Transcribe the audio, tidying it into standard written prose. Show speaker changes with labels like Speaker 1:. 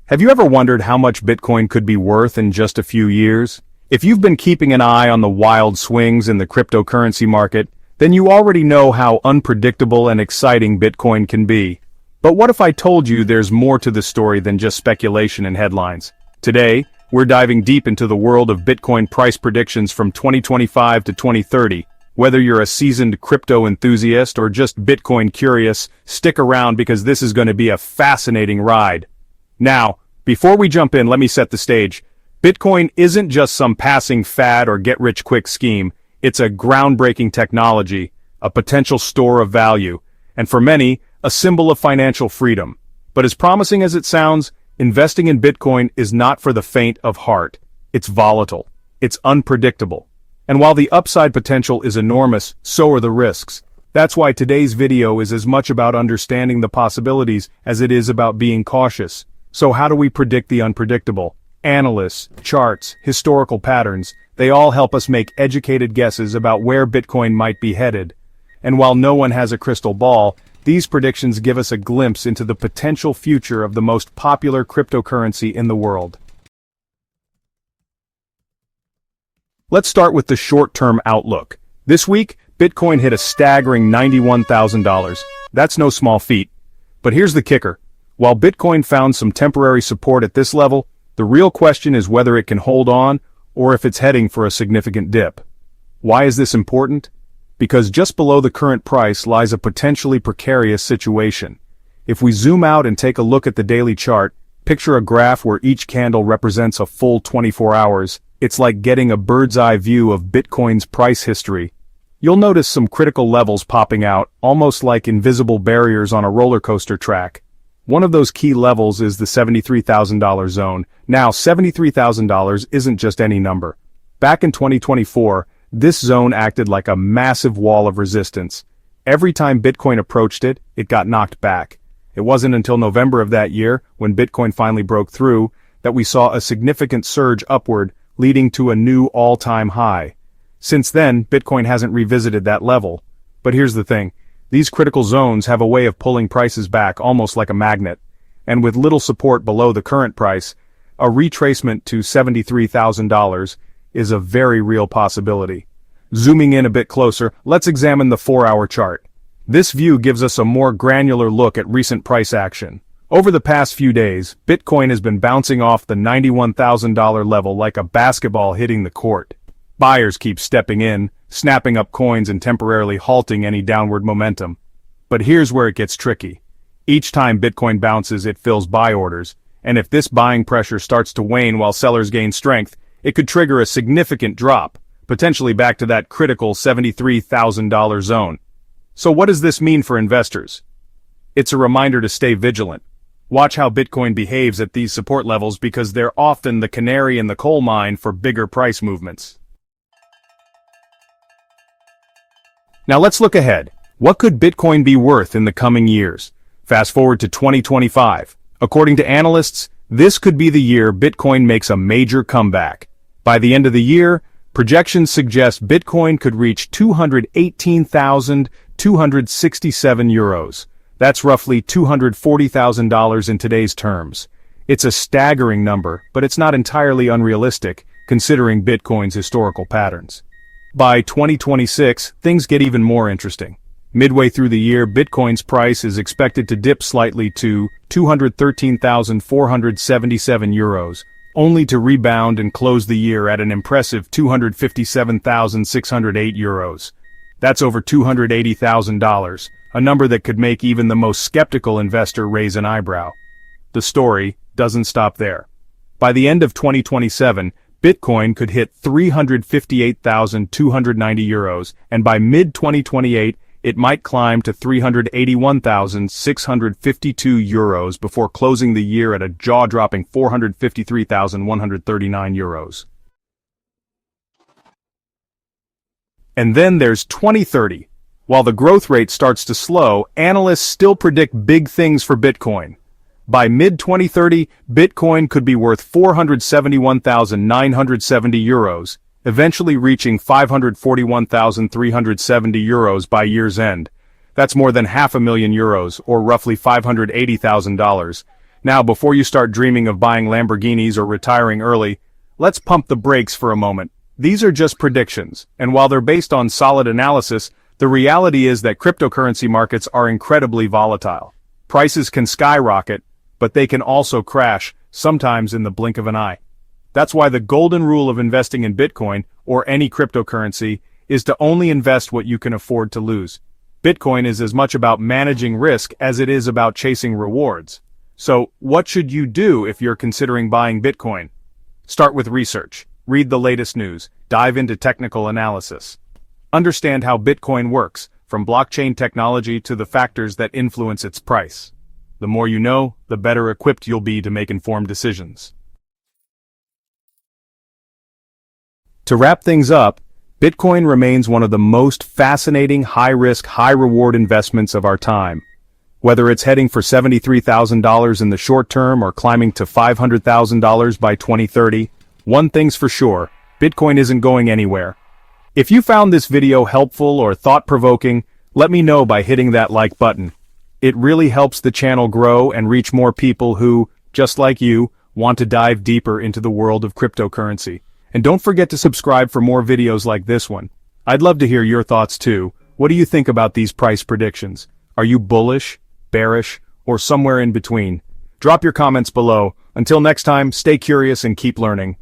Speaker 1: Have you ever wondered how much Bitcoin could be worth in just a few years? If you've been keeping an eye on the wild swings in the cryptocurrency market, then you already know how unpredictable and exciting Bitcoin can be. But what if I told you there's more to the story than just speculation and headlines? Today, we're diving deep into the world of Bitcoin price predictions from 2025 to 2030. Whether you're a seasoned crypto enthusiast or just Bitcoin curious, stick around because this is going to be a fascinating ride. Now, before we jump in, let me set the stage. Bitcoin isn't just some passing fad or get-rich-quick scheme. It's a groundbreaking technology, a potential store of value, and for many, a symbol of financial freedom. But as promising as it sounds, investing in Bitcoin is not for the faint of heart. It's volatile. It's unpredictable. And while the upside potential is enormous, so are the risks. That's why today's video is as much about understanding the possibilities as it is about being cautious. So how do we predict the unpredictable? Analysts, charts, historical patterns, they all help us make educated guesses about where Bitcoin might be headed. And while no one has a crystal ball, these predictions give us a glimpse into the potential future of the most popular cryptocurrency in the world. Let's start with the short-term outlook. This week, Bitcoin hit a staggering $91,000. That's no small feat. But here's the kicker. While Bitcoin found some temporary support at this level, the real question is whether it can hold on or if it's heading for a significant dip. Why is this important? Because just below the current price lies a potentially precarious situation. If we zoom out and take a look at the daily chart, picture a graph where each candle represents a full 24 hours. It's like getting a bird's-eye view of Bitcoin's price history. You'll notice some critical levels popping out, almost like invisible barriers on a roller coaster track. One of those key levels is the $73,000 zone. Now, $73,000 isn't just any number. Back in 2024, this zone acted like a massive wall of resistance. Every time Bitcoin approached it, it got knocked back. It wasn't until November of that year, when Bitcoin finally broke through, that we saw a significant surge upward, leading to a new all-time high. Since then, Bitcoin hasn't revisited that level. But here's the thing. These critical zones have a way of pulling prices back almost like a magnet. And with little support below the current price, a retracement to $73,000 is a very real possibility. Zooming in a bit closer, let's examine the 4-hour chart. This view gives us a more granular look at recent price action. Over the past few days, Bitcoin has been bouncing off the $91,000 level like a basketball hitting the court. Buyers keep stepping in, snapping up coins and temporarily halting any downward momentum. But here's where it gets tricky. Each time Bitcoin bounces, it fills buy orders, and if this buying pressure starts to wane while sellers gain strength, it could trigger a significant drop, potentially back to that critical $73,000 zone. So what does this mean for investors? It's a reminder to stay vigilant. Watch how Bitcoin behaves at these support levels because they're often the canary in the coal mine for bigger price movements. Now let's look ahead. What could Bitcoin be worth in the coming years? Fast forward to 2025. According to analysts, this could be the year Bitcoin makes a major comeback. By the end of the year, projections suggest Bitcoin could reach €218,267. That's roughly $240,000 in today's terms. It's a staggering number, but it's not entirely unrealistic, considering Bitcoin's historical patterns. By 2026, things get even more interesting. Midway through the year, Bitcoin's price is expected to dip slightly to €213,477, only to rebound and close the year at an impressive €257,608. That's over $280,000, a number that could make even the most skeptical investor raise an eyebrow. The story doesn't stop there. By the end of 2027, Bitcoin could hit €358,290, and by mid-2028, it might climb to €381,652 before closing the year at a jaw-dropping €453,139. And then there's 2030. While the growth rate starts to slow, analysts still predict big things for Bitcoin. By mid-2030, Bitcoin could be worth €471,970, eventually reaching €541,370 by year's end. That's more than €500,000, or roughly $580,000. Now, before you start dreaming of buying Lamborghinis or retiring early, let's pump the brakes for a moment. These are just predictions, and while they're based on solid analysis, the reality is that cryptocurrency markets are incredibly volatile. Prices can skyrocket, but they can also crash, sometimes in the blink of an eye. That's why the golden rule of investing in Bitcoin, or any cryptocurrency, is to only invest what you can afford to lose. Bitcoin is as much about managing risk as it is about chasing rewards. So, what should you do if you're considering buying Bitcoin? Start with research. Read the latest news. Dive into technical analysis. Understand how Bitcoin works, from blockchain technology to the factors that influence its price. The more you know, the better equipped you'll be to make informed decisions. To wrap things up, Bitcoin remains one of the most fascinating high-risk, high-reward investments of our time. Whether it's heading for $73,000 in the short term or climbing to $500,000 by 2030, one thing's for sure, Bitcoin isn't going anywhere. If you found this video helpful or thought-provoking, let me know by hitting that like button. It really helps the channel grow and reach more people who, just like you, want to dive deeper into the world of cryptocurrency. And don't forget to subscribe for more videos like this one. I'd love to hear your thoughts too. What do you think about these price predictions? Are you bullish, bearish, or somewhere in between? Drop your comments below. Until next time, stay curious and keep learning.